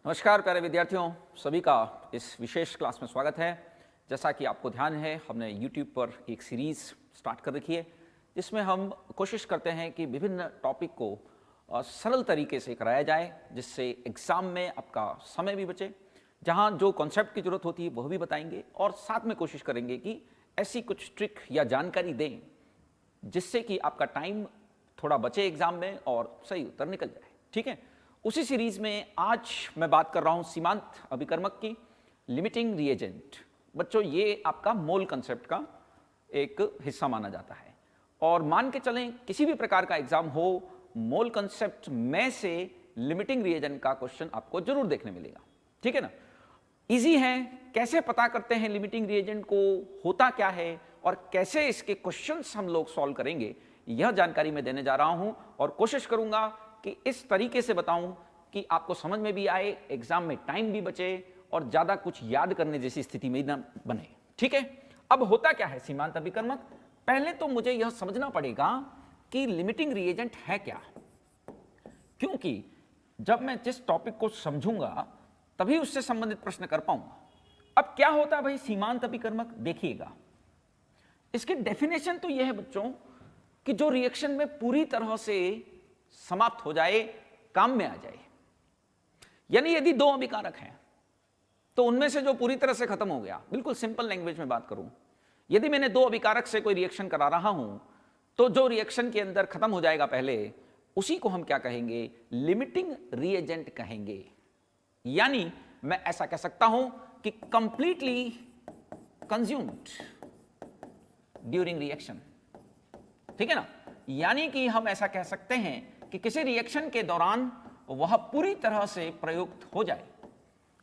नमस्कार प्यारे विद्यार्थियों, सभी का इस विशेष क्लास में स्वागत है। जैसा कि आपको ध्यान है, हमने YouTube पर एक सीरीज़ स्टार्ट कर रखी है जिसमें हम कोशिश करते हैं कि विभिन्न टॉपिक को सरल तरीके से कराया जाए, जिससे एग्ज़ाम में आपका समय भी बचे। जहाँ जो कॉन्सेप्ट की ज़रूरत होती है वह भी बताएंगे और साथ में कोशिश करेंगे कि ऐसी कुछ ट्रिक या जानकारी दें जिससे कि आपका टाइम थोड़ा बचे एग्ज़ाम में और सही उत्तर निकल जाए। ठीक है, उसी सीरीज में आज मैं बात कर रहा हूं सीमांत अभिकर्मक की, लिमिटिंग रिएजेंट। बच्चों, ये आपका मोल कंसेप्ट का एक हिस्सा माना जाता है और मान के चलें किसी भी प्रकार का एग्जाम हो, मोल कंसेप्ट में से लिमिटिंग रिएजेंट का क्वेश्चन आपको जरूर देखने मिलेगा। ठीक है ना, इजी है। कैसे पता करते हैं लिमिटिंग रिएजेंट को, होता क्या है और कैसे इसके क्वेश्चंस हम लोग सॉल्व करेंगे, यह जानकारी मैं देने जा रहा हूं और कोशिश करूंगा कि इस तरीके से बताऊं कि आपको समझ में भी आए, एग्जाम में टाइम भी बचे और ज्यादा कुछ याद करने जैसी स्थिति में ना बने। ठीक है, अब होता क्या है सीमांत अभिकर्मक? पहले तो मुझे यह समझना पड़ेगा कि लिमिटिंग रिएजेंट है क्या, क्योंकि जब मैं जिस टॉपिक को समझूंगा तभी उससे संबंधित प्रश्न कर पाऊंगा। अब क्या होता है भाई सीमांत अभिकर्मक? देखिएगा, इसकी डेफिनेशन तो यह है बच्चों कि जो रिएक्शन में पूरी तरह से समाप्त हो जाए, काम में आ जाए। यानी यदि दो अभिकारक हैं तो उनमें से जो पूरी तरह से खत्म हो गया, बिल्कुल सिंपल लैंग्वेज में बात करूं, यदि मैंने दो अभिकारक से कोई रिएक्शन करा रहा हूं तो जो रिएक्शन के अंदर खत्म हो जाएगा पहले, उसी को हम क्या कहेंगे? लिमिटिंग रिएजेंट कहेंगे। यानी मैं ऐसा कह सकता हूं कि कंप्लीटली कंज्यूम्ड ड्यूरिंग रिएक्शन। ठीक है ना, यानी कि हम ऐसा कह सकते हैं कि किसी रिएक्शन के दौरान वह पूरी तरह से प्रयुक्त हो जाए,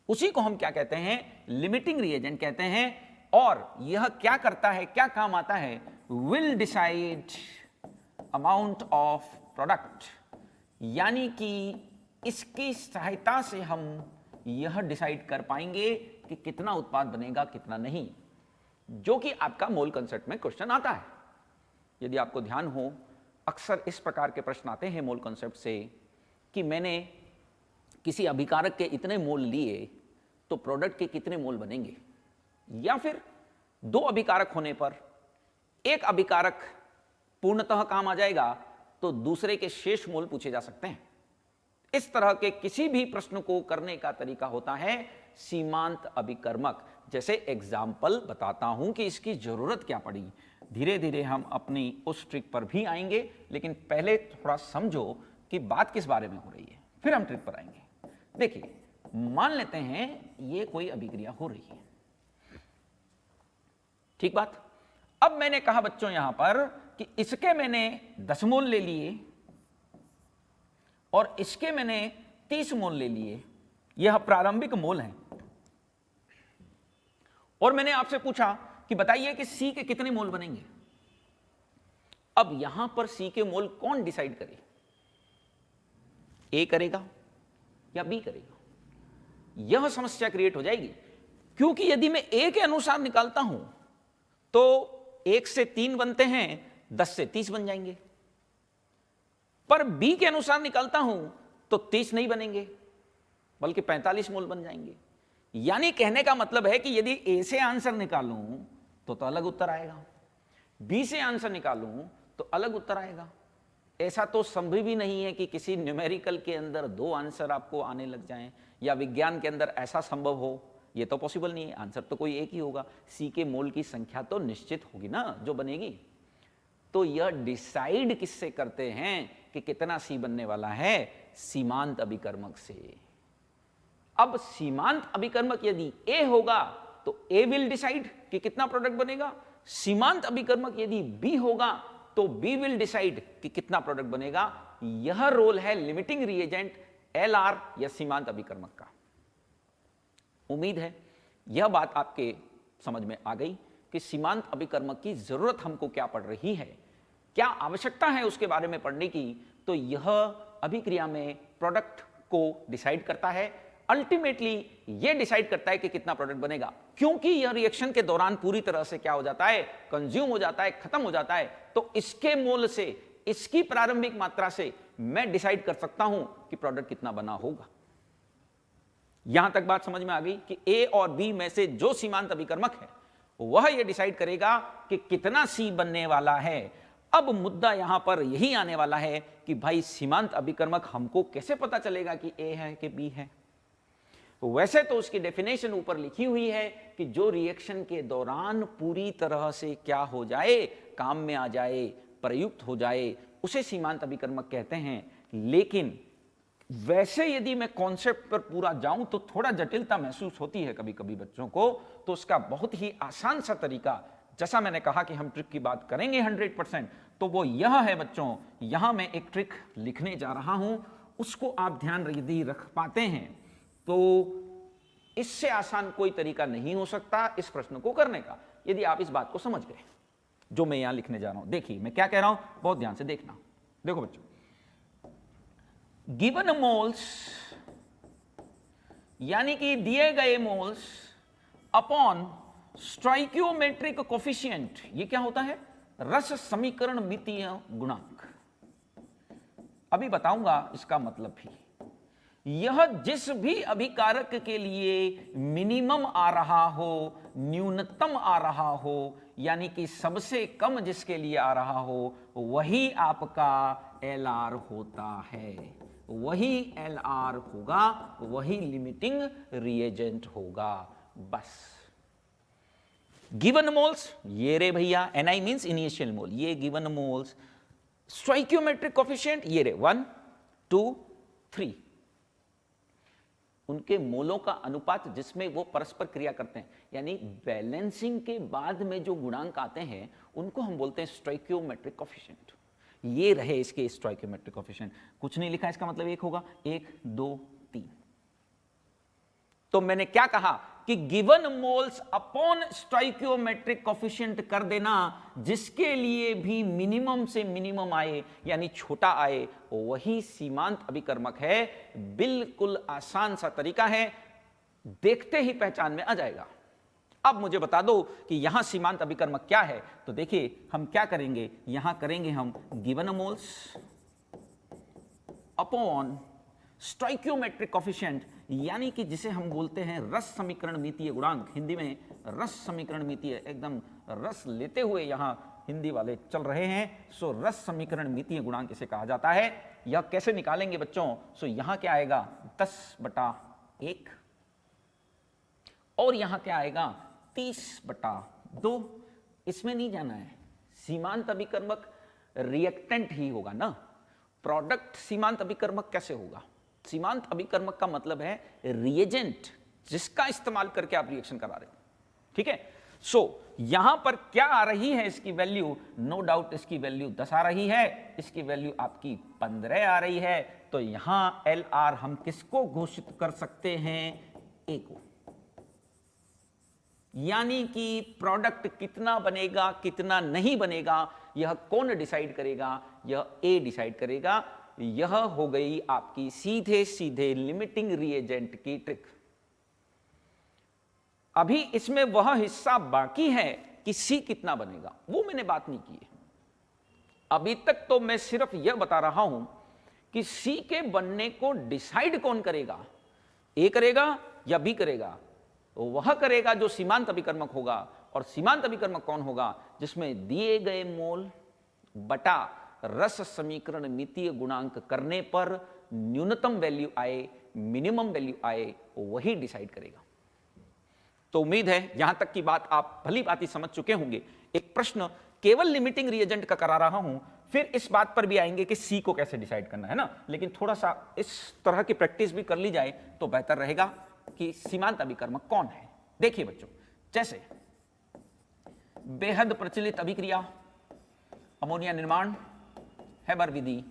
उसी को हम क्या कहते हैं? लिमिटिंग रिएजेंट कहते हैं। और यह क्या करता है, क्या काम आता है? Will decide amount of product. यानी कि इसकी सहायता से हम यह डिसाइड कर पाएंगे कि कितना उत्पाद बनेगा, कितना नहीं, जो कि आपका मोल कंसेप्ट में क्वेश्चन आता है। यदि आपको ध्यान हो, अक्सर इस प्रकार के प्रश्न आते हैं मोल कॉन्सेप्ट से कि मैंने किसी अभिकारक के इतने मोल लिए तो प्रोडक्ट के कितने मोल बनेंगे, या फिर दो अभिकारक होने पर एक अभिकारक पूर्णतः काम आ जाएगा तो दूसरे के शेष मोल पूछे जा सकते हैं। इस तरह के किसी भी प्रश्न को करने का तरीका होता है सीमांत अभिकर्मक। जैसे एग्जाम्पल बताता हूं कि इसकी जरूरत क्या पड़ी, धीरे धीरे हम अपनी उस ट्रिक पर भी आएंगे, लेकिन पहले थोड़ा समझो कि बात किस बारे में हो रही है, फिर हम ट्रिक पर आएंगे। देखिए, मान लेते हैं ये कोई अभिक्रिया हो रही है, ठीक बात। अब मैंने कहा बच्चों यहां पर कि इसके मैंने 10 मोल ले लिए और इसके मैंने 30 मोल ले लिए, यह प्रारंभिक मोल है। और मैंने आपसे पूछा कि बताइए कि सी के कितने मोल बनेंगे। अब यहां पर सी के मोल कौन डिसाइड करे? ए करेगा या बी करेगा? यह समस्या क्रिएट हो जाएगी, क्योंकि यदि मैं ए के अनुसार निकालता हूं तो 1 से 3 बनते हैं, 10 से 30 बन जाएंगे। पर बी के अनुसार निकालता हूं तो 30 नहीं बनेंगे, बल्कि 45 मोल बन जाएंगे। यानी कहने का मतलब है कि यदि ए से आंसर निकालूं तो अलग उत्तर आएगा, बी से आंसर निकालूं तो अलग उत्तर आएगा। ऐसा तो संभव ही नहीं है कि किसी न्यूमेरिकल के अंदर 2 आंसर आपको आने लग जाएं, या विज्ञान के अंदर ऐसा संभव हो, यह तो पॉसिबल नहीं है। आंसर तो कोई एक ही होगा, सी के मोल की संख्या तो निश्चित होगी ना जो बनेगी। तो यह डिसाइड किससे करते हैं कि कितना सी बनने वाला है? सीमांत अभिकर्मक से। अब सीमांत अभिकर्मक यदि ए होगा तो ए विल डिसाइड कि कितना प्रोडक्ट बनेगा। सीमांत अभिकर्मक यदि बी होगा तो बी विल डिसाइड कि कितना प्रोडक्ट बनेगा। यह रोल है लिमिटिंग रिएजेंट एलआर या सीमांत अभिकर्मक का। उम्मीद है यह बात आपके समझ में आ गई कि सीमांत अभिकर्मक की जरूरत हमको क्या पड़ रही है, क्या आवश्यकता है उसके बारे में पढ़ने की। तो यह अभिक्रिया में प्रोडक्ट को डिसाइड करता है, अल्टीमेटली यह डिसाइड करता है कि कितना प्रोडक्ट बनेगा, क्योंकि यह रिएक्शन के दौरान पूरी तरह से क्या हो जाता है? कंज्यूम हो जाता है, खत्म हो जाता है। तो इसके मोल से, इसकी प्रारंभिक मात्रा से मैं डिसाइड कर सकता हूं कि प्रोडक्ट कितना बना होगा। यहां तक बात समझ में आ गई कि ए और बी में से जो सीमांत अभिकर्मक है वह यह डिसाइड करेगा कि कितना सी बनने वाला है। अब मुद्दा यहां पर यही आने वाला है कि भाई सीमांत अभिकर्मक हमको कैसे पता चलेगा कि ए है कि बी है। वैसे तो उसकी डेफिनेशन ऊपर लिखी हुई है कि जो रिएक्शन के दौरान पूरी तरह से क्या हो जाए, काम में आ जाए, प्रयुक्त हो जाए, उसे सीमांत अभिकर्मक कहते हैं। लेकिन वैसे यदि मैं कॉन्सेप्ट पर पूरा जाऊं तो थोड़ा जटिलता महसूस होती है कभी कभी बच्चों को। तो उसका बहुत ही आसान सा तरीका, जैसा मैंने कहा कि हम ट्रिक की बात करेंगे 100%, तो वो यह है बच्चों, यहां मैं एक ट्रिक लिखने जा रहा हूं, उसको आप ध्यान यदि रख पाते हैं तो इससे आसान कोई तरीका नहीं हो सकता इस प्रश्न को करने का, यदि आप इस बात को समझ गए जो मैं यहां लिखने जा रहा हूं। देखिए मैं क्या कह रहा हूं, बहुत ध्यान से देखना। देखो बच्चों, गिवन मोल्स यानी कि दिए गए मोल्स अपॉन स्टोइकियोमेट्रिक कोफिशिएंट, ये क्या होता है, रस समीकरण मितीय गुणांक। अभी बताऊंगा इसका मतलब भी। यह जिस भी अभिकारक के लिए मिनिमम आ रहा हो, न्यूनतम आ रहा हो, यानी कि सबसे कम जिसके लिए आ रहा हो, वही आपका LR होता है, वही LR होगा, वही लिमिटिंग रिएजेंट होगा। बस गिवन मोल्स ये रे भैया, Ni मींस इनिशियल मोल, ये गिवन मोल्स, स्टोइकियोमेट्रिक कोफिशिएंट ये रे 1 2 3, उनके मोलों का अनुपात जिसमें वो परस्पर क्रिया करते हैं, यानी बैलेंसिंग के बाद में जो गुणांक आते हैं उनको हम बोलते हैं स्टोइकियोमेट्रिक कोफिशिएंट। ये रहे इसके स्टोइकियोमेट्रिक कोफिशिएंट, कुछ नहीं लिखा, इसका मतलब एक होगा 1 2 3। तो मैंने क्या कहा कि given moles upon stoichiometric coefficient कर देना, जिसके लिए भी मिनिमम से मिनिमम आए यानी छोटा आए, वही सीमांत अभिकर्मक है। बिल्कुल आसान सा तरीका है, देखते ही पहचान में आ जाएगा। अब मुझे बता दो कि यहां सीमांत अभिकर्मक क्या है। तो देखिए हम क्या करेंगे, यहां करेंगे हम given moles upon stoichiometric coefficient, यानी कि जिसे हम बोलते हैं रस समीकरण मितीय गुणांक, हिंदी में रस समीकरण मितीय, एकदम रस लेते हुए यहां हिंदी वाले चल रहे हैं। सो रस समीकरण मितीय गुणांक इसे कहा जाता है। यह कैसे निकालेंगे बच्चों, सो यहां क्या आएगा 10/1 और यहां क्या आएगा 30/2। इसमें नहीं जाना है, सीमांत अभिकर्मक रिएक्टेंट ही होगा ना, प्रोडक्ट सीमांत अभिकर्मक कैसे होगा। सीमांत अभिकर्मक का मतलब है रिएजेंट, जिसका इस्तेमाल करके आप रिएक्शन करा रहे हो, ठीक है। सो यहां पर क्या आ रही है इसकी वैल्यू, नो डाउट इसकी वैल्यू 10 आ रही है, इसकी वैल्यू आपकी 15 आ रही है। तो यहां LR हम किसको घोषित कर सकते हैं, ए को, यानी कि प्रोडक्ट कितना बनेगा कितना नहीं बनेगा यह कौन डिसाइड करेगा, यह ए डिसाइड करेगा। यह हो गई आपकी सीधे सीधे लिमिटिंग रिएजेंट की ट्रिक। अभी इसमें वह हिस्सा बाकी है कि सी कितना बनेगा, वो मैंने बात नहीं की है अभी तक। तो मैं सिर्फ यह बता रहा हूं कि सी के बनने को डिसाइड कौन करेगा, ए करेगा या बी करेगा। वह करेगा जो सीमांत अभिकर्मक होगा, और सीमांत अभिकर्मक कौन होगा, जिसमें दिए गए मोल बटा रस समीकरण मितीय गुणांक करने पर न्यूनतम वैल्यू आए, मिनिमम वैल्यू आए, वही डिसाइड करेगा। तो उम्मीद है यहां तक की बात आप भली भांति समझ चुके होंगे। एक प्रश्न केवल लिमिटिंग रिएजेंट का करा रहा हूं, फिर इस बात पर भी आएंगे कि सी को कैसे डिसाइड करना है ना, लेकिन थोड़ा सा इस तरह की प्रैक्टिस भी कर ली जाए तो बेहतर रहेगा कि सीमांत अभिकर्मक कौन है। देखिए बच्चों, जैसे बेहद प्रचलित अभिक्रिया अमोनिया निर्माण, हेबर विधि।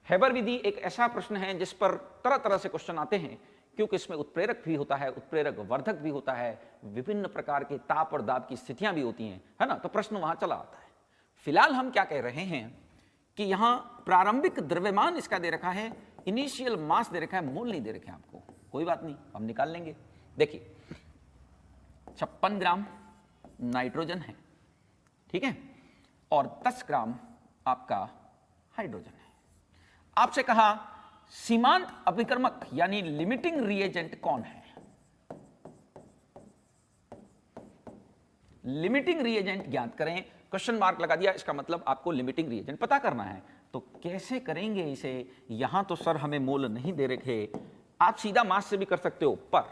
हेबर विधि एक ऐसा प्रश्न है जिस पर तरह तरह से क्वेश्चन आते हैं, क्योंकि इसमें उत्प्रेरक भी होता है, उत्प्रेरक वर्धक भी होता है, विभिन्न प्रकार के ताप और दाब की स्थितियां भी होती हैं, है ना। तो प्रश्न वहां चला आता है। फिलहाल हम क्या कह रहे हैं कि यहां प्रारंभिक द्रव्यमान इसका दे रखा है, इनिशियल मास दे रखा है, मोल नहीं दे रखे हैं आपको, कोई बात नहीं, हम निकाल लेंगे। देखिए 56 ग्राम नाइट्रोजन है, ठीक है, और 10 ग्राम आपका हाइड्रोजन है। आपसे कहा सीमांत अभिकर्मक यानी लिमिटिंग रिएजेंट कौन है? लिमिटिंग रिएजेंट ज्ञात करें, क्वेश्चन मार्क लगा दिया, इसका मतलब आपको लिमिटिंग रिएजेंट पता करना है। तो कैसे करेंगे इसे? यहां तो सर हमें मोल नहीं दे रखे, आप सीधा मास से भी कर सकते हो, पर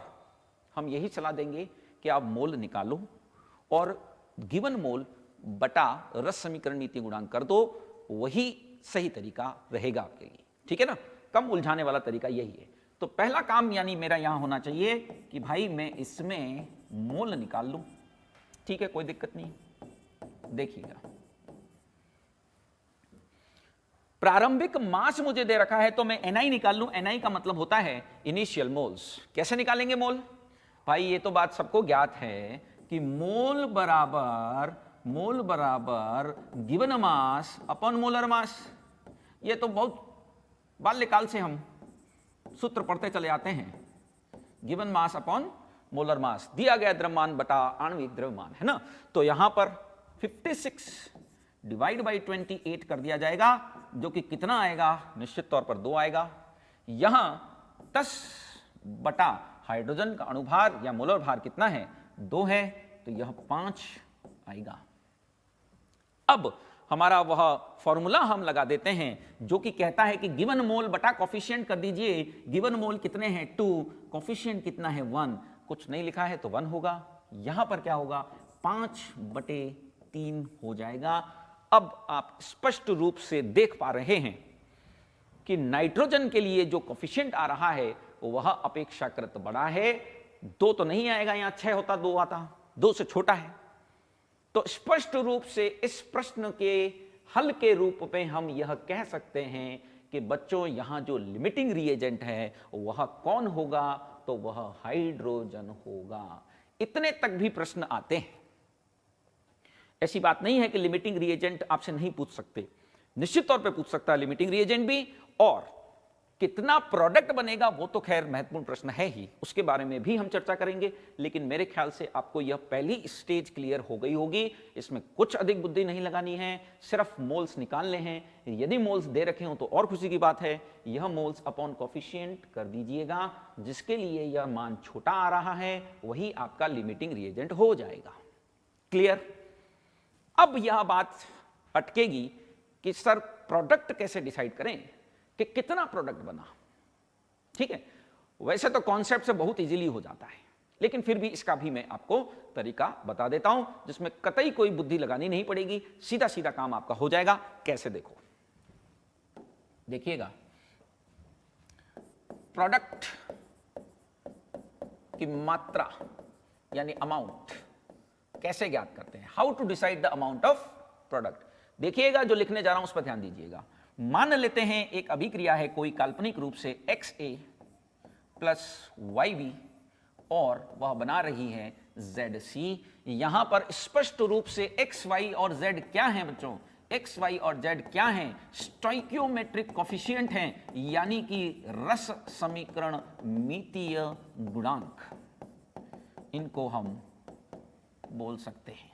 हम यही सलाह देंगे कि आप मोल निकालो और गिवन मोल बटा रस समीकरण नीति गुणांक कर दो, वही सही तरीका रहेगा आपके लिए, ठीक है ना? कम उलझाने वाला तरीका यही है। तो पहला काम यानी मेरा यहां होना चाहिए कि भाई मैं इसमें मोल निकाल लूं, ठीक है, कोई दिक्कत नहीं। देखिएगा, प्रारंभिक मास मुझे दे रखा है तो मैं NI निकाल लूं। NI का मतलब होता है इनिशियल मोल्स। कैसे निकालेंगे मोल? भाई ये तो बात सबको ज्ञात है कि मोल बराबर given mass upon molar mass. ये तो बहुत बाल्यकाल से हम सूत्र पढ़ते चले आते हैं, given mass upon molar mass, दिया गया द्रव्यमान बटा आणविक द्रव्यमान, है ना? तो यहां पर 56 डिवाइड बाई 28 कर दिया जाएगा, जो कि कितना आएगा? निश्चित तौर पर 2 आएगा। यहां 10 बटा हाइड्रोजन का अणुभार या मोलर भार कितना है? 2 है, तो यह 5 आएगा। अब हमारा वह फॉर्मूला हम लगा देते हैं जो कि कहता है कि गिवन मोल बटा कॉफिशिएंट कर दीजिए। गिवन मोल कितने हैं? 2, कॉफिशिएंट कितना है? 1। कुछ नहीं लिखा है तो 1 होगा। यहां पर क्या होगा? 5/3 हो जाएगा। अब आप स्पष्ट रूप से देख पा रहे हैं कि नाइट्रोजन के लिए जो कॉफिशिएंट आ रहा है वह अपेक्षाकृत बड़ा है। 2 तो नहीं आएगा, यहां 6 होता, 2 आता, 2 से छोटा है। तो स्पष्ट रूप से इस प्रश्न के हल के रूप में हम यह कह सकते हैं कि बच्चों यहां जो लिमिटिंग रिएजेंट है वह कौन होगा? तो वह हाइड्रोजन होगा। इतने तक भी प्रश्न आते हैं। ऐसी बात नहीं है कि लिमिटिंग रिएजेंट आपसे नहीं पूछ सकते, निश्चित तौर पे पूछ सकता है लिमिटिंग रिएजेंट भी। और कितना प्रोडक्ट बनेगा वो तो खैर महत्वपूर्ण प्रश्न है ही, उसके बारे में भी हम चर्चा करेंगे। लेकिन मेरे ख्याल से आपको यह पहली स्टेज क्लियर हो गई होगी। इसमें कुछ अधिक बुद्धि नहीं लगानी है, सिर्फ मोल्स निकालने हैं। यदि मोल्स दे रखे हो तो और खुशी की बात है, यह मोल्स अपॉन कॉफिशिएंट कर दीजिएगा। जिसके लिए यह मान छोटा आ रहा है वही आपका लिमिटिंग रिएजेंट हो जाएगा। क्लियर? अब यह बात अटकेगी कि सर प्रोडक्ट कैसे डिसाइड करें कि कितना प्रोडक्ट बना। ठीक है, वैसे तो कॉन्सेप्ट से बहुत इजीली हो जाता है, लेकिन फिर भी इसका भी मैं आपको तरीका बता देता हूं जिसमें कतई कोई बुद्धि लगानी नहीं पड़ेगी, सीधा सीधा काम आपका हो जाएगा। कैसे? देखो, देखिएगा, प्रोडक्ट की मात्रा यानी अमाउंट कैसे ज्ञात करते हैं? How to decide the amount of product. देखिएगा, जो लिखने जा रहा हूं उस पर ध्यान दीजिएगा। मान लेते हैं एक अभिक्रिया है कोई काल्पनिक रूप से XA प्लस YB और वह बना रही है ZC। यहां पर स्पष्ट रूप से X, Y और Z क्या हैं बच्चों? X, Y और Z क्या हैं? स्टोइकियोमेट्रिक कॉफिशिएंट हैं, यानी कि रस समीकरण मितीय गुणांक, इनको हम बोल सकते हैं।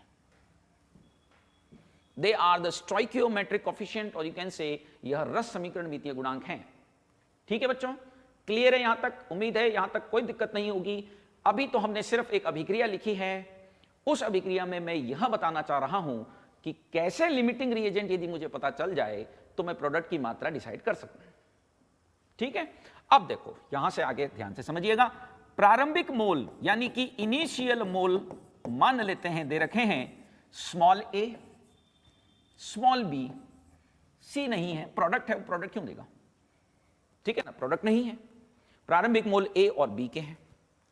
They are the stoichiometric coefficient और you can say यह रस समीकरण मितीय गुणांक हैं। ठीक है बच्चों, क्लियर है यहां तक? उम्मीद है यहां तक कोई दिक्कत नहीं होगी। अभी तो हमने सिर्फ एक अभिक्रिया लिखी है, उस अभिक्रिया में मैं यह बताना चाह रहा हूं कि कैसे लिमिटिंग रिएजेंट यदि मुझे पता चल जाए तो मैं प्रोडक्ट की मात्रा डिसाइड कर सकूं। ठीक है, अब देखो यहां से आगे ध्यान से समझिएगा। प्रारंभिक मोल यानी कि इनिशियल मोल मान लेते हैं, दे रखे हैं small a, small b, c नहीं है, प्रोडक्ट है, प्रोडक्ट क्यों देगा? ठीक है ना, प्रोडक्ट नहीं है। प्रारंभिक मोल a और b के हैं।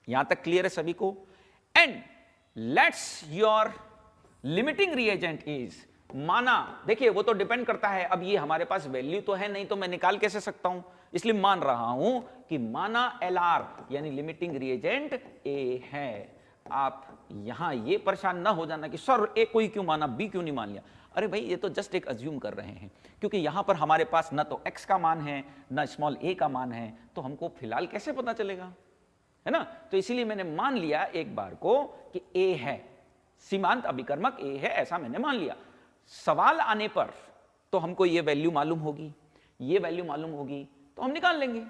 यहां तक क्लियर है सभी को? And let's your limiting reagent is, माना, देखिए वो तो डिपेंड करता है, अब ये हमारे पास वैल्यू तो है नहीं तो मैं निकाल कैसे सकता हूं, इसलिए मान रहा हूं कि माना LR यानी लिमिटिंग रिएजेंट a है। आप यहां ये परेशान ना हो जाना कि सर ए को ही क्यों माना, बी क्यों नहीं मान लिया। अरे भाई ये तो जस्ट एक अज्यूम कर रहे हैं, क्योंकि यहां पर हमारे पास ना तो x का मान है ना स्मॉल a का मान है, तो हमको फिलहाल कैसे पता चलेगा, है ना? तो इसीलिए मैंने मान लिया एक बार को कि a है, सीमांत अभिकर्मक a है, ऐसा मैंने मान लिया। सवाल आने पर तो हमको ये वैल्यू मालूम होगी, ये वैल्यू मालूम होगी, तो हम निकाल लेंगे।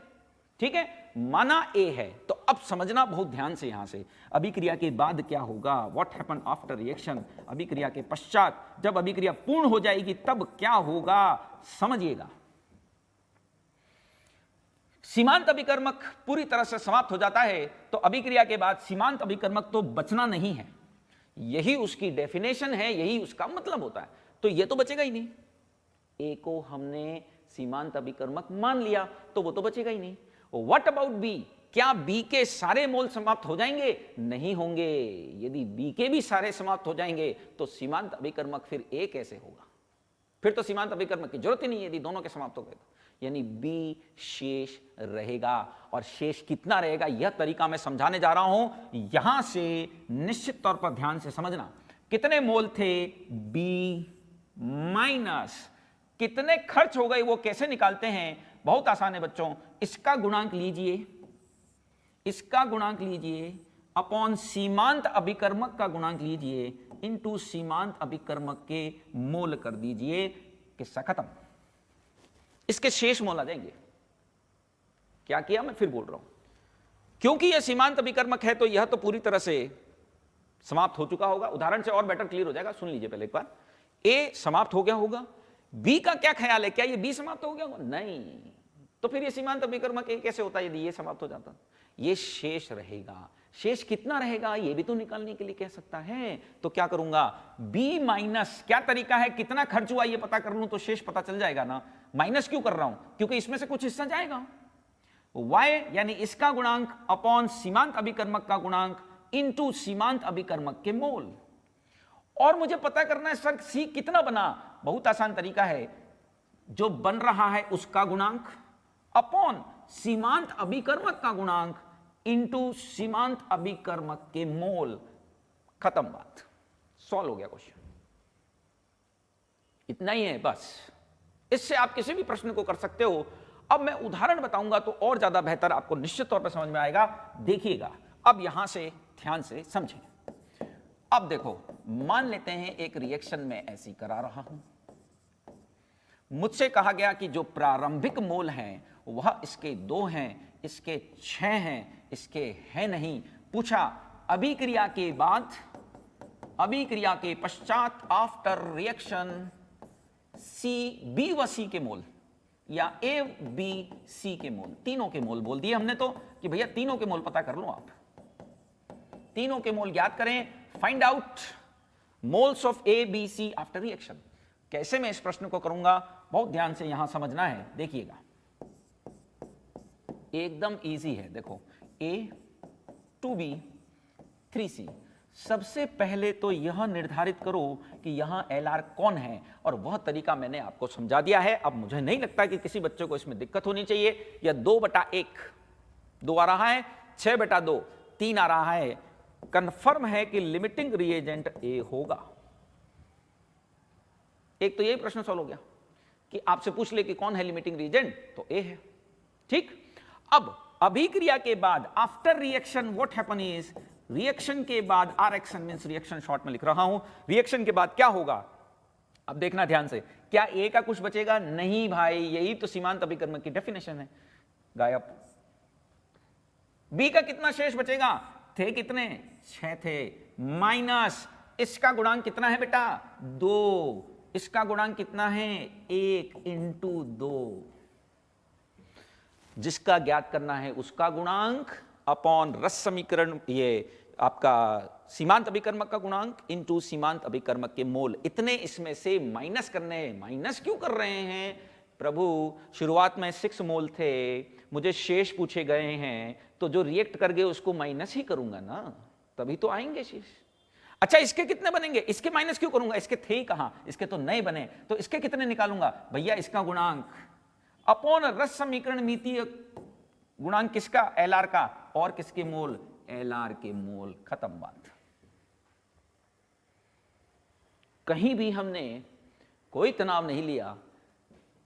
ठीक है, माना ए है, तो अब समझना बहुत ध्यान से यहां से, अभिक्रिया के बाद क्या होगा, व्हाट हैपन आफ्टर रिएक्शन, अभिक्रिया के पश्चात जब अभिक्रिया पूर्ण हो जाएगी तब क्या होगा, समझिएगा। सीमांत अभिकर्मक पूरी तरह से समाप्त हो जाता है तो अभिक्रिया के बाद सीमांत अभिकर्मक तो बचना नहीं है, यही उसकी डेफिनेशन है, यही उसका मतलब होता है। तो ये तो बचेगा ही नहीं, ए को हमने सीमांत अभिकर्मक मान लिया तो वो तो बचेगा ही नहीं। व्हाट अबाउट बी, क्या बी के सारे मोल समाप्त हो जाएंगे, नहीं होंगे। यदि बी के भी सारे समाप्त हो जाएंगे तो सीमांत अभिकर्मक फिर ए कैसे होगा, फिर तो सीमांत अभिकर्मक की जरूरत ही नहीं है यदि दोनों के समाप्त हो गए तो। यानी बी शेष रहेगा, और शेष कितना रहेगा यह तरीका मैं समझाने जा रहा हूं। यहां से निश्चित तौर पर ध्यान से समझना, कितने मोल थे, बी माइनस कितने खर्च हो गए वो कैसे निकालते हैं, बहुत आसान है बच्चों। इसका गुणांक लीजिए, इसका गुणांक लीजिए अपॉन सीमांत अभिकर्मक का गुणांक लीजिए इनटू सीमांत अभिकर्मक के मोल कर दीजिए, किस्सा खत्म। इसके शेष मोल आ जाएंगे। क्या किया, मैं फिर बोल रहा हूं, क्योंकि यह सीमांत अभिकर्मक है तो यह तो पूरी तरह से समाप्त हो चुका होगा। उदाहरण से और बेटर क्लियर हो जाएगा, सुन लीजिए पहले एक बार। ए समाप्त हो गया होगा, बी का क्या ख्याल है, क्या ये बी समाप्त हो गया होगा, नहीं, तो फिर ये सीमांत अभिकर्मक ए कैसे होता है यदि ये समाप्त हो जाता, ये शेष रहेगा। शेष कितना रहेगा ये भी तो निकालने के लिए कह सकता है, तो क्या करूंगा, b माइनस, क्या तरीका है, कितना खर्च हुआ ये पता कर लूं तो शेष पता चल जाएगा ना। माइनस क्यों कर रहा हूं, क्योंकि इसमें से कुछ हिस्सा जाएगा। y यानी इसका गुणांक अपॉन सीमांत अभिकर्मक का गुणांक इनटू सीमांत अभिकर्मक के मोल। और मुझे पता करना है सर c कितना बना, बहुत आसान तरीका है, जो बन रहा है उसका गुणांक अपॉन सीमांत अभिकर्मक का गुणांक इनटू सीमांत अभिकर्मक के मोल, खत्म बात, सॉल्व हो गया क्वेश्चन। इतना ही है बस, इससे आप किसी भी प्रश्न को कर सकते हो। अब मैं उदाहरण बताऊंगा तो और ज्यादा बेहतर आपको निश्चित तौर पर समझ में आएगा, देखिएगा। अब यहां से ध्यान से समझें। अब देखो, मान लेते हैं एक रिएक्शन में ऐसी करा रहा हूं, मुझसे कहा गया कि जो प्रारंभिक मोल हैं वह इसके 2 हैं, इसके 6 हैं, इसके है नहीं। पूछा अभिक्रिया के बाद, अभिक्रिया के पश्चात आफ्टर रिएक्शन सी, बी व सी के मोल, या ए बी सी के मोल, तीनों के मोल बोल दिए हमने तो कि भैया तीनों के मोल पता कर लो, आप तीनों के मोल ज्ञात करें, find out moles of A B C after reaction. कैसे मैं इस प्रश्न को करूंगा, बहुत ध्यान से यहां समझना है, देखिएगा एकदम इजी है। देखो A 2B 3C, सबसे पहले तो यह निर्धारित करो कि यहां LR कौन है, और वह तरीका मैंने आपको समझा दिया है। अब मुझे नहीं लगता कि किसी बच्चे को इसमें दिक्कत होनी चाहिए। यह 2/1 2 आ रहा है, 6/2 3 आ रहा है, कंफर्म है कि लिमिटिंग रिएजेंट A होगा। एक तो यही प्रश्न सॉल्व हो गया कि आपसे पूछ ले कि कौन है लिमिटिंग रिएजेंट, तो A है। ठीक, अब अभिक्रिया के बाद after reaction what happen is, reaction के बाद R action means reaction short में लिख रहा हूं, रिएक्शन के बाद क्या होगा, अब देखना ध्यान से, क्या ए का कुछ बचेगा, नहीं भाई, यही तो सीमांत अभिकर्मक की डेफिनेशन है, गायब। बी का कितना शेष बचेगा, थे कितने, 6 थे, माइनस इसका गुणांक कितना है बेटा, 2, इसका गुणांक कितना है, 1 इंटू 2, जिसका ज्ञात करना है उसका गुणांक अपॉन रस समीकरण, ये आपका सीमांत अभिकर्मक का गुणांक इनटू सीमांत अभिकर्मक के मोल। इतने इसमें से माइनस करने हैं। माइनस क्यों कर रहे हैं प्रभु, शुरुआत में 6 मोल थे, मुझे शेष पूछे गए हैं, तो जो रिएक्ट कर गए उसको माइनस ही करूंगा ना, तभी तो आएंगे शेष। अच्छा, इसके कितने बनेंगे, इसके माइनस क्यों करूंगा, इसके थे ही कहां, इसके तो नए बने, तो इसके कितने निकालूंगा, भैया इसका गुणांक अपॉन रस समीकरण मितीय गुणांक किसका, LR का, और किसके मोल, LR के मोल, खत्म बात। कहीं भी हमने कोई तनाव नहीं लिया,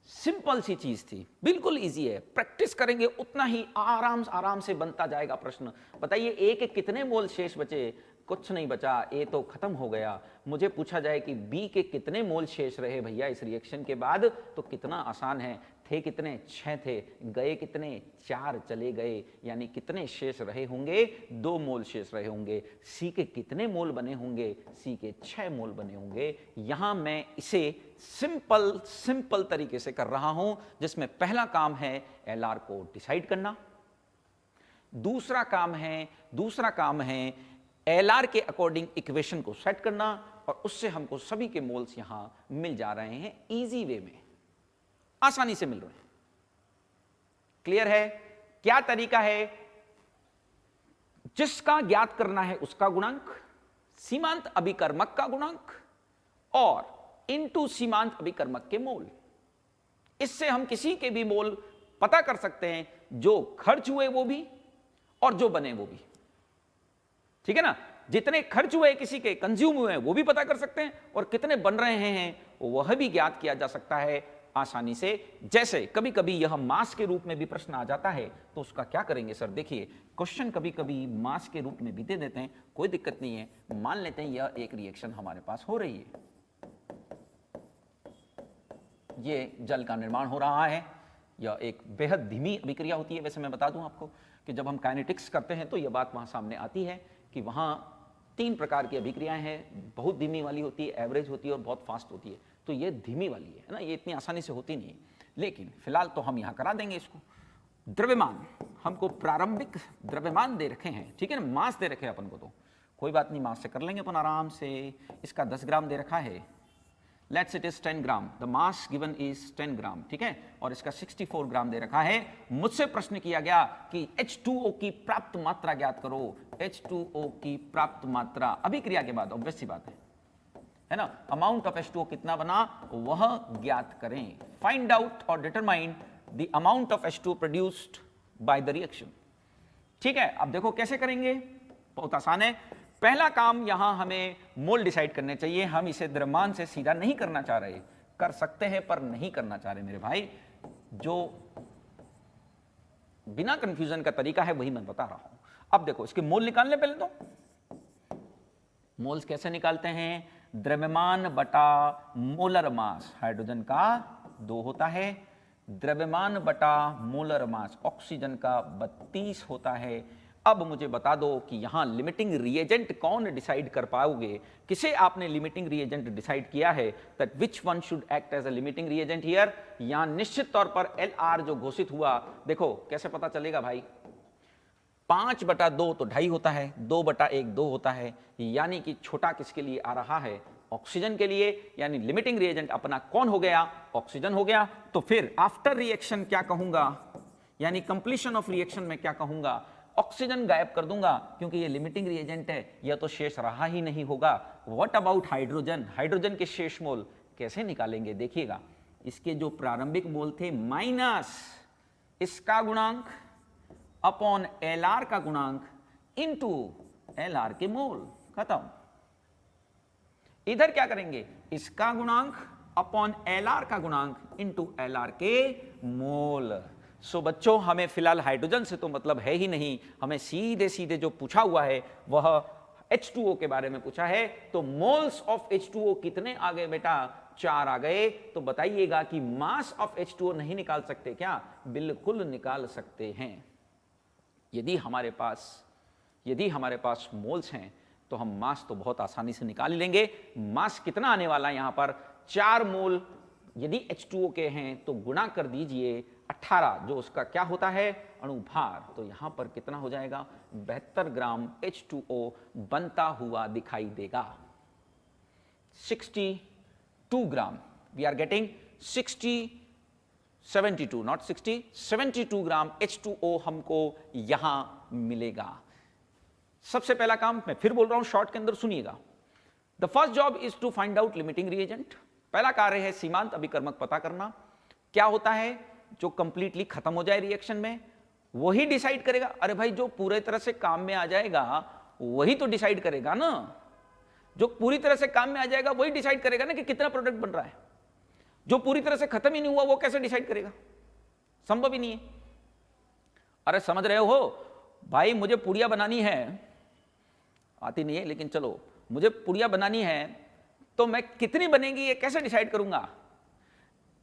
सिंपल सी चीज थी, बिल्कुल इजी है, प्रैक्टिस करेंगे उतना ही आराम से बनता जाएगा प्रश्न। बताइए ए के कितने मोल शेष बचे, कुछ नहीं बचा, ए तो खत्म हो गया। मुझे पूछा जाए कि बी के कितने मोल शेष रहे भैया इस रिएक्शन के बाद, तो कितना आसान है, थे कितने, 6 थे, गए कितने, 4 चले गए, यानी कितने शेष रहे होंगे, 2 मोल शेष रहे होंगे। सी के कितने मोल बने होंगे, सी के 6 मोल बने होंगे। यहां मैं इसे सिंपल तरीके से कर रहा हूं, जिसमें पहला काम है एलआर को डिसाइड करना, दूसरा काम है एलआर के अकॉर्डिंग इक्वेशन को सेट करना, और उससे हमको सभी के मोल्स यहां मिल जा रहे हैं, इजी वे में, आसानी से मिल रहे हैं। क्लियर है? क्या तरीका है? जिसका ज्ञात करना है उसका गुणांक, सीमांत अभिकर्मक का गुणांक, और इनटू सीमांत अभिकर्मक के मोल। इससे हम किसी के भी मोल पता कर सकते हैं, जो खर्च हुए वो भी और जो बने वो भी। ठीक है ना? जितने खर्च हुए किसी के, कंज्यूम हुए वो भी पता कर सकते हैं, और कितने बन रहे हैं वह भी ज्ञात किया जा सकता है आसानी से। जैसे कभी कभी यह मास के रूप में भी प्रश्न आ जाता है, तो उसका क्या करेंगे सर? देखिए, क्वेश्चन कभी कभी मास के रूप में भी दे देते हैं, कोई दिक्कत नहीं है। मान लेते हैं यह एक रिएक्शन हमारे पास हो रही है, ये जल का निर्माण हो रहा है। यह एक बेहद धीमी अभिक्रिया होती है। वैसे मैं बता दूं आपको कि जब हम काइनेटिक्स करते हैं तो यह बात वहां सामने आती है कि वहां 3 प्रकार की अभिक्रियाएं हैं, बहुत धीमी वाली होती है, एवरेज होती है और बहुत फास्ट होती है। तो ये धीमी वाली है ना, ये इतनी आसानी से होती नहीं है, लेकिन फिलहाल तो हम यहां करा देंगे इसको। द्रव्यमान, हमको प्रारंभिक द्रव्यमान दे रखे हैं, ठीक है ना, मास दे रखे हैं अपन को, तो कोई बात नहीं, मास से कर लेंगे अपन आराम से। इसका 10 ग्राम दे रखा है, let's it is 10 gram, the mass given is 10 ग्राम, ठीक है, और इसका 64 ग्राम दे रखा है। मुझसे प्रश्न किया गया कि H2O की प्राप्त मात्रा ज्ञात करो। H2O की प्राप्त मात्रा अभिक्रिया के बाद ऑब्वियस सी बात है ना, अमाउंट ऑफ H2O कितना बना वह ज्ञात करें। फाइंड आउट और determine the amount of H2O produced by the reaction. ठीक है, अब देखो कैसे करेंगे, बहुत आसान है। पहला काम यहां हमें मोल डिसाइड करने चाहिए। हम इसे द्रव्यमान से सीधा नहीं करना चाह रहे, कर सकते हैं पर नहीं करना चाह रहे मेरे भाई। जो बिना कंफ्यूजन का तरीका है वही मैं बता रहा हूं। अब देखो इसके मोल निकालने, पहले तो मोल्स कैसे निकालते हैं, द्रव्यमान बटा मोलर मास, हाइड्रोजन का 2 होता है, द्रव्यमान बटा मोलर मास ऑक्सीजन का 32 होता है। अब मुझे बता दो कि यहां लिमिटिंग रिएजेंट कौन डिसाइड कर पाओगे, किसे आपने लिमिटिंग रिएजेंट डिसाइड किया है, that which one should act as a limiting reagent here. यहां निश्चित तौर पर LR जो घोषित हुआ, देखो कैसे पता चलेगा भाई, 5/2 तो 2.5 होता है, 2/1 2 होता है, यानी कि छोटा किसके लिए आ रहा है, ऑक्सीजन के लिए, यानी लिमिटिंग रिएजेंट अपना कौन हो गया, ऑक्सीजन हो गया। तो फिर आफ्टर रिएक्शन क्या कहूंगा, यानी कंप्लीशन ऑफ रिएक्शन में क्या कहूंगा, ऑक्सीजन गायब कर दूंगा, क्योंकि ये लिमिटिंग रिएजेंट है, यह तो शेष रहा ही नहीं होगा। व्हाट अबाउट हाइड्रोजन, हाइड्रोजन के शेष मोल कैसे निकालेंगे, देखिएगा, इसके जो प्रारंभिक मोल थे माइनस इसका गुणांक अपॉन LR का गुणांक इनटू LR के मोल, खत्म। इधर क्या करेंगे, इसका गुणांक अपॉन LR का गुणांक इनटू LR के मोल। सो बच्चों, हमें फिलहाल हाइड्रोजन से तो मतलब है ही नहीं, हमें सीधे सीधे जो पूछा हुआ है वह H2O के बारे में पूछा है। तो मोल्स ऑफ H2O कितने आ गए बेटा, 4 आ गए। तो बताइएगा कि मास ऑफ H2O नहीं निकाल सकते क्या, बिल्कुल निकाल सकते हैं। यदि हमारे पास मोल्स हैं तो हम मास तो बहुत आसानी से निकाल लेंगे। मास कितना आने वाला है यहां पर, 4 मोल यदि H2O के हैं तो गुणा कर दीजिए 18, जो उसका क्या होता है, अणुभार। तो यहां पर कितना हो जाएगा, 72 ग्राम H2O बनता हुआ दिखाई देगा। 62 gram, we are getting 72 not 60, 72 gram H2O हमको यहां मिलेगा। सबसे पहला काम मैं फिर बोल रहा हूं शॉर्ट के अंदर, सुनिएगा। The first job is to find out limiting reagent. पहला कार्य है सीमांत अभिकर्मक पता करना। क्या होता है, जो कंप्लीटली खत्म हो जाए रिएक्शन में वही डिसाइड करेगा। अरे भाई, जो पूरे तरह से काम में आ जाएगा वही तो डिसाइड करेगा ना, जो पूरी तरह से काम में आ जाएगा वही डिसाइड करेगा ना कि कितना प्रोडक्ट बन रहा है। जो पूरी तरह से खत्म ही नहीं हुआ वो कैसे डिसाइड करेगा, संभव ही नहीं है। अरे समझ रहे हो भाई, मुझे पूड़ियां बनानी है, आती नहीं है लेकिन चलो, मुझे पूड़ियां बनानी है तो मैं कितनी बनेगी ये कैसे डिसाइड करूंगा।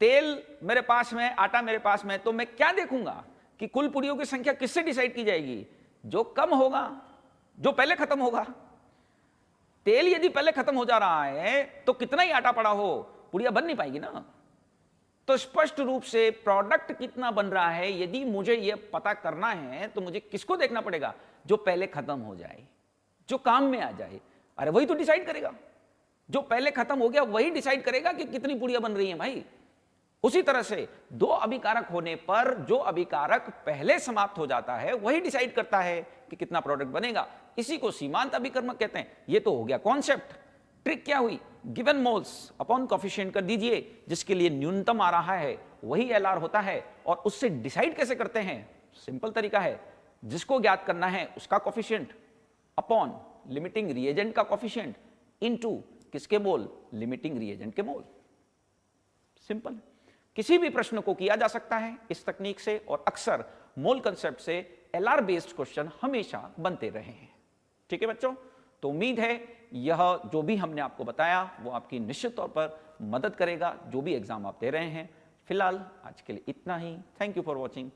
तेल मेरे पास में, आटा मेरे पास में, तो मैं क्या देखूंगा कि कुल पूड़ियों की संख्या किससे डिसाइड की जाएगी? जो कम होगा, जो पहले खत्म होगा। तेल यदि पहले खत्म हो जा रहा है तो कितना ही आटा पड़ा हो, पुड़िया बन नहीं पाएगी ना। तो स्पष्ट रूप से प्रोडक्ट कितना बन रहा है यदि मुझे यह पता करना है तो मुझे किसको देखना पड़ेगा? जो पहले खत्म हो जाए, जो काम में आ जाए। अरे वही तो डिसाइड करेगा, जो पहले खत्म हो गया वही डिसाइड करेगा कि कितनी पुड़िया बन रही है भाई। उसी तरह से दो अभिकारक होने पर जो अभिकारक पहले समाप्त हो जाता है वही डिसाइड करता है कि कितना प्रोडक्ट बनेगा। इसी को सीमांत अभिकर्मक कहते हैं। ये तो हो गया कॉन्सेप्ट। ट्रिक क्या हुई? गिवन मोल्स अपॉन कोफिशिएंट कर दीजिए, जिसके लिए न्यूनतम आ रहा है वही एलआर होता है। और उससे डिसाइड कैसे करते हैं? सिंपल तरीका है, जिसको ज्ञात करना है उसका कोफिशिएंट अपॉन लिमिटिंग रिएजेंट का कोफिशिएंट इनटू किसके मोल? लिमिटिंग रिएजेंट के मोल। सिंपल। किसी भी प्रश्न को किया जा सकता है इस तकनीक से, और अक्सर मोल कंसेप्ट से एलआर बेस्ड क्वेश्चन हमेशा बनते रहे हैं। ठीक है बच्चों, तो उम्मीद है यह जो भी हमने आपको बताया वो आपकी निश्चित तौर पर मदद करेगा जो भी एग्जाम आप दे रहे हैं। फिलहाल आज के लिए इतना ही। Thank you for watching.